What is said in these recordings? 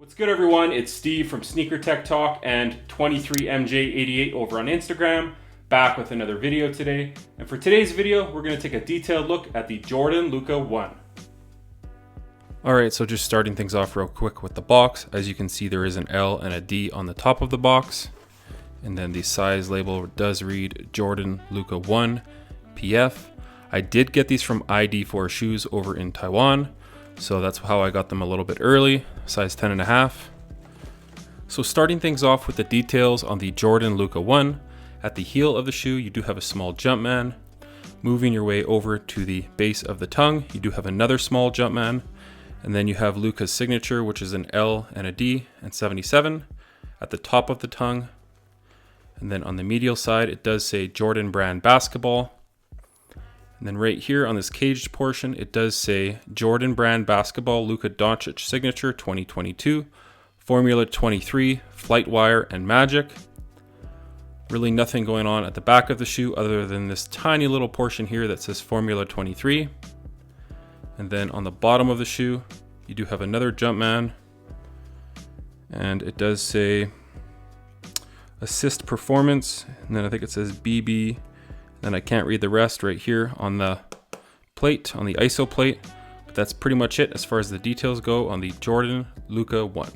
What's good, everyone? It's Steve from Sneaker Tech Talk and 23MJ88 over on Instagram, back with another video today. And for today's video, we're going to take a detailed look at the Jordan Luka 1. Alright, so just starting things off real quick with the box. As you can see, there is an L and a D on the top of the box. And then the size label does read Jordan Luka 1 PF. I did get these from ID4 Shoes over in Taiwan. So that's how I got them a little bit early, size 10.5. So starting things off with the details on the Jordan Luka 1, at the heel of the shoe, you do have a small Jumpman. Moving your way over to the base of the tongue, you do have another small Jumpman. And then you have Luka's signature, which is an L and a D and 77 at the top of the tongue. And then on the medial side, it does say Jordan Brand Basketball. And then right here on this caged portion, it does say Jordan Brand Basketball Luka Doncic Signature 2022, Formula 23, Flight Wire, and Magic. Really nothing going on at the back of the shoe other than this tiny little portion here that says Formula 23. And then on the bottom of the shoe, you do have another Jumpman. And it does say Assist Performance. And then I think it says BB. Then I can't read the rest right here on the plate, on the ISO plate. But that's pretty much it as far as the details go on the Jordan Luka 1.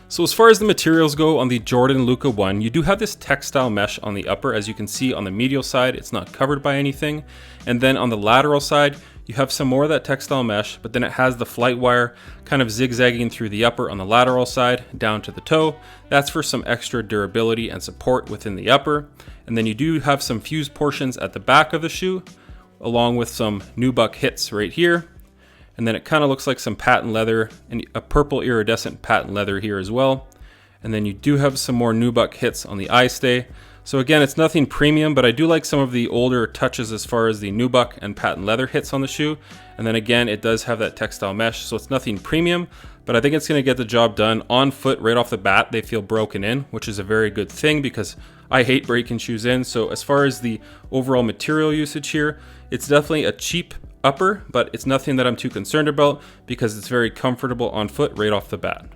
So as far as the materials go on the Jordan Luka 1, you do have this textile mesh on the upper. As you can see on the medial side, it's not covered by anything. And then on the lateral side, you have some more of that textile mesh, but then it has the flight wire kind of zigzagging through the upper on the lateral side down to the toe. That's for some extra durability and support within the upper. And then you do have some fused portions at the back of the shoe, along with some nubuck hits right here. And then it kind of looks like some patent leather and a purple iridescent patent leather here as well. And then you do have some more nubuck hits on the eye stay. So again, it's nothing premium, but I do like some of the older touches as far as the nubuck and patent leather hits on the shoe. And then again, it does have that textile mesh, so it's nothing premium, but I think it's going to get the job done. On foot, right off the bat, they feel broken in, which is a very good thing because I hate breaking shoes in. So as far as the overall material usage here, it's definitely a cheap upper, but it's nothing that I'm too concerned about because it's very comfortable on foot right off the bat.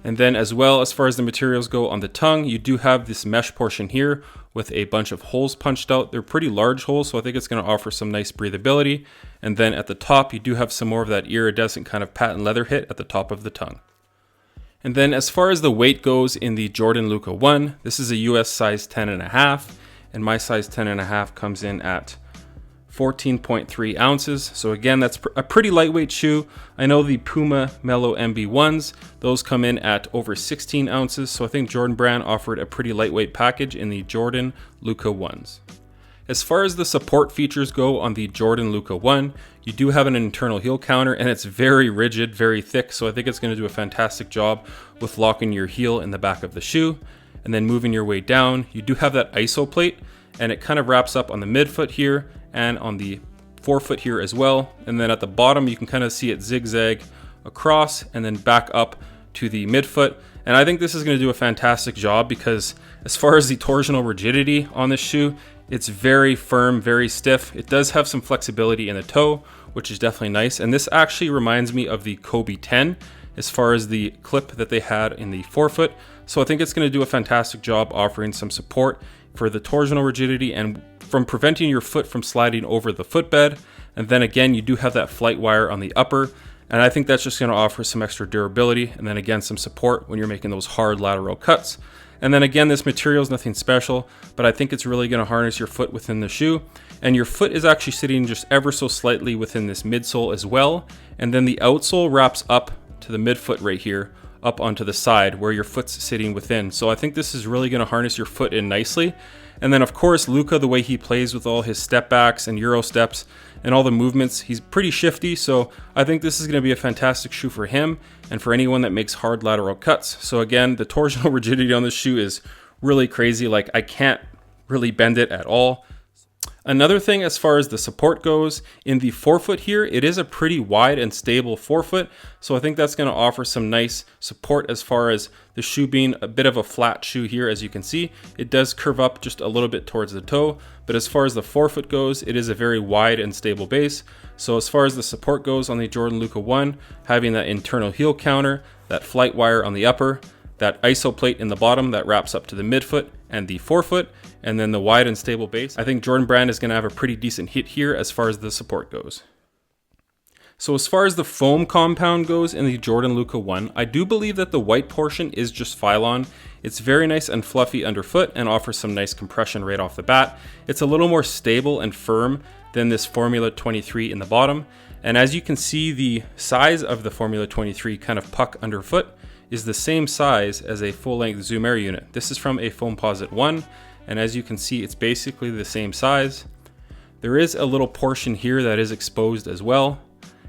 And then as well, as far as the materials go on the tongue, you do have this mesh portion here with a bunch of holes punched out. They're pretty large holes, so I think it's going to offer some nice breathability. And then at the top, you do have some more of that iridescent kind of patent leather hit at the top of the tongue. And then as far as the weight goes in the Jordan Luka 1, this is a US size 10.5, and my size 10.5 comes in at 14.3 ounces. So again, that's a pretty lightweight shoe. I know the Puma Mellow MB1s, those come in at over 16 ounces. So I think Jordan Brand offered a pretty lightweight package in the Jordan Luka 1s. As far as the support features go on the Jordan Luka 1, you do have an internal heel counter and it's very rigid, very thick. So I think it's going to do a fantastic job with locking your heel in the back of the shoe. And then moving your way down, you do have that ISO plate and it kind of wraps up on the midfoot here and on the forefoot here as well. And then at the bottom, you can kind of see it zigzag across and then back up to the midfoot. And I think this is going to do a fantastic job because as far as the torsional rigidity on this shoe, it's very firm, very stiff. It does have some flexibility in the toe, which is definitely nice. And this actually reminds me of the Kobe 10 as far as the clip that they had in the forefoot. So I think it's going to do a fantastic job offering some support for the torsional rigidity and from preventing your foot from sliding over the footbed. And then again, you do have that flight wire on the upper. And I think that's just going to offer some extra durability. And then again, some support when you're making those hard lateral cuts. And then again, this material is nothing special, but I think it's really going to harness your foot within the shoe. And your foot is actually sitting just ever so slightly within this midsole as well. And then the outsole wraps up to the midfoot right here, up onto the side where your foot's sitting within. So I think this is really going to harness your foot in nicely. And then of course, Luka, the way he plays with all his step backs and Euro steps and all the movements, he's pretty shifty. So I think this is going to be a fantastic shoe for him and for anyone that makes hard lateral cuts. So again, the torsional rigidity on this shoe is really crazy. Like I can't really bend it at all. Another thing as far as the support goes, in the forefoot here, it is a pretty wide and stable forefoot. So I think that's going to offer some nice support as far as the shoe being a bit of a flat shoe here. As you can see, it does curve up just a little bit towards the toe. But as far as the forefoot goes, it is a very wide and stable base. So as far as the support goes on the Jordan Luka 1, having that internal heel counter, that flight wire on the upper, that iso plate in the bottom that wraps up to the midfoot and the forefoot, and then the wide and stable base, I think Jordan Brand is going to have a pretty decent hit here as far as the support goes. So as far as the foam compound goes in the Jordan Luka 1, I do believe that the white portion is just Phylon. It's very nice and fluffy underfoot and offers some nice compression right off the bat. It's a little more stable and firm than this Formula 23 in the bottom. And as you can see, the size of the Formula 23 kind of puck underfoot is the same size as a full-length Zoom Air unit. This is from a Foamposite 1, and as you can see, it's basically the same size. There is a little portion here that is exposed as well,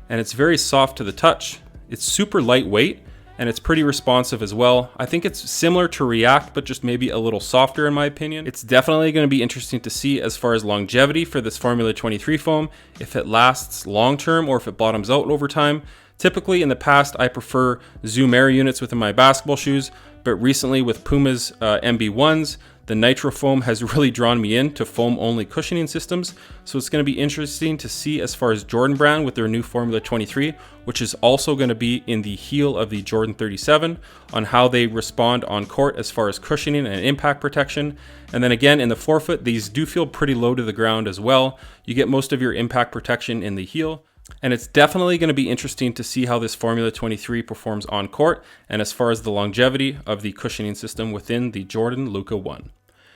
and it's very soft to the touch. It's super lightweight, and it's pretty responsive as well. I think it's similar to React, but just maybe a little softer in my opinion. It's definitely going to be interesting to see as far as longevity for this Formula 23 foam, if it lasts long-term or if it bottoms out over time. Typically in the past, I prefer Zoom Air units within my basketball shoes, but recently with Puma's MB1s, the Nitro foam has really drawn me into foam-only cushioning systems. So it's going to be interesting to see as far as Jordan Brand with their new Formula 23, which is also going to be in the heel of the Jordan 37, on how they respond on court as far as cushioning and impact protection. And then again, in the forefoot, these do feel pretty low to the ground as well. You get most of your impact protection in the heel. And it's definitely going to be interesting to see how this Formula 23 performs on court and as far as the longevity of the cushioning system within the Jordan Luka 1.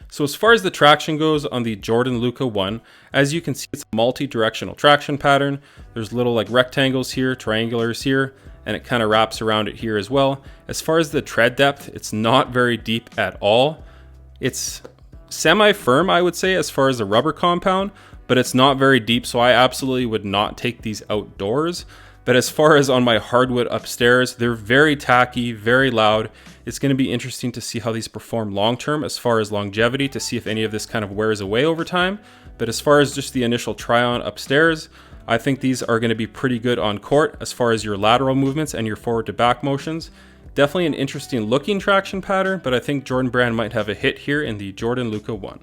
So as far as the traction goes on the Jordan Luka 1, as you can see, it's a multi-directional traction pattern. There's little like rectangles here, triangulars here, and it kind of wraps around it here as well. As far as the tread depth, it's not very deep at all. It's semi-firm, I would say, as far as the rubber compound, but it's not very deep, so I absolutely would not take these outdoors. But as far as on my hardwood upstairs, they're very tacky, very loud. It's going to be interesting to see how these perform long-term as far as longevity, to see if any of this kind of wears away over time. But as far as just the initial try-on upstairs, I think these are going to be pretty good on court as far as your lateral movements and your forward to back motions. Definitely an interesting looking traction pattern, but I think Jordan Brand might have a hit here in the Jordan Luka 1.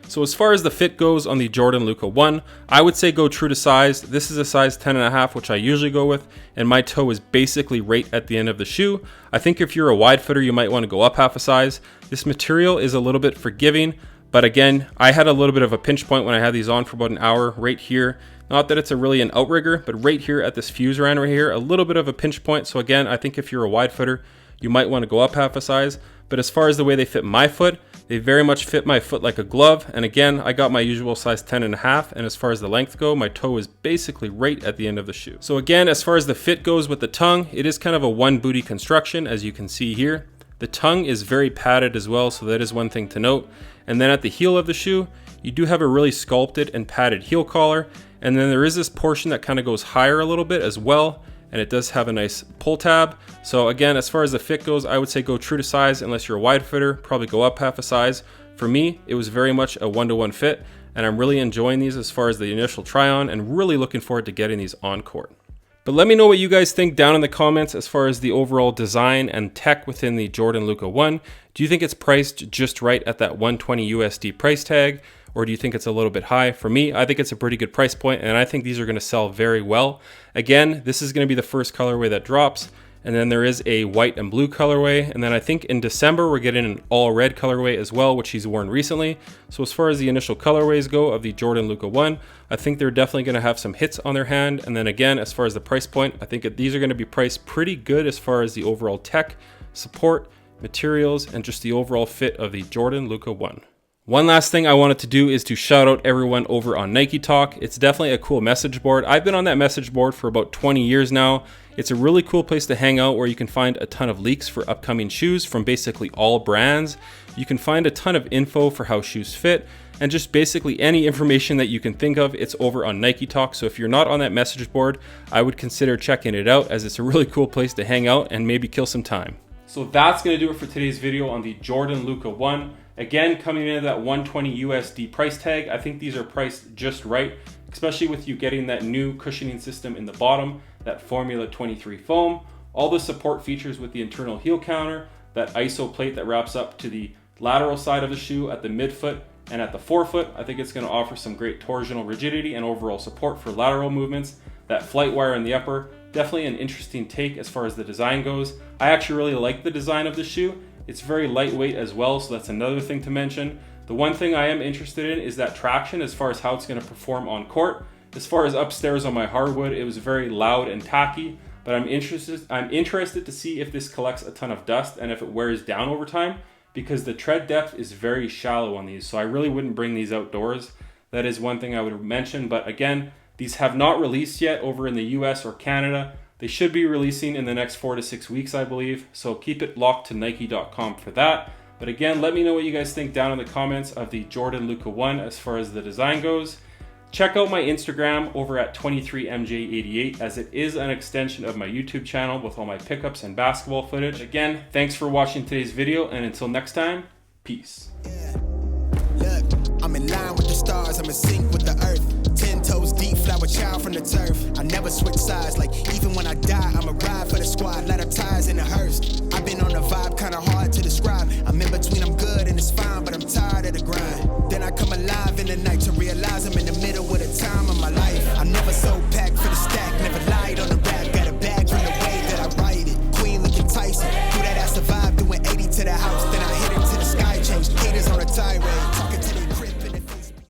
So as far as the fit goes on the Jordan Luka 1, I would say go true to size. This is a size 10.5, which I usually go with, and my toe is basically right at the end of the shoe. I think if you're a wide footer, you might want to go up half a size. This material is a little bit forgiving, but again, I had a little bit of a pinch point when I had these on for about an hour right here. Not that it's really an outrigger, but right here at this fuse ran right here, a little bit of a pinch point. So again, I think if you're a wide footer, you might want to go up half a size. But as far as the way they fit my foot, they very much fit my foot like a glove. And again, I got my usual size 10.5. And as far as the length go, my toe is basically right at the end of the shoe. So again, as far as the fit goes with the tongue, it is kind of a one booty construction, as you can see here. The tongue is very padded as well, so that is one thing to note. And then at the heel of the shoe, you do have a really sculpted and padded heel collar. And then there is this portion that kind of goes higher a little bit as well. And it does have a nice pull tab. So again, as far as the fit goes, I would say go true to size unless you're a wide footer, probably go up half a size. For me, it was very much a one-to-one fit, and I'm really enjoying these as far as the initial try on and really looking forward to getting these on court. But let me know what you guys think down in the comments as far as the overall design and tech within the Jordan Luka 1. Do you think it's priced just right at that $120 USD price tag? Or do you think it's a little bit high? For me, I think it's a pretty good price point, and I think these are going to sell very well. Again, this is going to be the first colorway that drops, and then there is a white and blue colorway, and then I think in December we're getting an all red colorway as well, which he's worn recently. So as far as the initial colorways go of the Jordan Luka 1, I think they're definitely going to have some hits on their hand. And then again, as far as the price point, I think these are going to be priced pretty good as far as the overall tech, support, materials, and just the overall fit of the Jordan Luka 1. One last thing I wanted to do is to shout out everyone over on Nike Talk. It's definitely a cool message board. I've been on that message board for about 20 years now. It's a really cool place to hang out where you can find a ton of leaks for upcoming shoes from basically all brands. You can find a ton of info for how shoes fit and just basically any information that you can think of. It's over on Nike Talk. So if you're not on that message board, I would consider checking it out, as it's a really cool place to hang out and maybe kill some time. So that's going to do it for today's video on the Jordan Luka 1. Again, coming in at that $120 USD price tag. I think these are priced just right, especially with you getting that new cushioning system in the bottom, that Formula 23 foam, all the support features with the internal heel counter, that ISO plate that wraps up to the lateral side of the shoe at the midfoot and at the forefoot. I think it's going to offer some great torsional rigidity and overall support for lateral movements. That flight wire in the upper, definitely an interesting take as far as the design goes. I actually really like the design of the shoe. It's very lightweight as well, so that's another thing to mention. The one thing I am interested in is that traction as far as how it's going to perform on court. As far as upstairs on my hardwood, it was very loud and tacky, but I'm interested to see if this collects a ton of dust and if it wears down over time, because the tread depth is very shallow on these, so I really wouldn't bring these outdoors. That is one thing I would mention, but again, these have not released yet over in the US or Canada. They should be releasing in the next 4 to 6 weeks, I believe, so keep it locked to Nike.com for that. But again, let me know what you guys think down in the comments of the Jordan Luka 1 as far as the design goes. Check out my Instagram over at 23MJ88, as it is an extension of my YouTube channel with all my pickups and basketball footage. Again, thanks for watching today's video, and until next time, peace. Look, I'm in line with the stars, I'm in sync with the earth. 10 toes deep, flower child from the turf. I never switch sides, like even when I die, I'ma ride for the squad, let her tie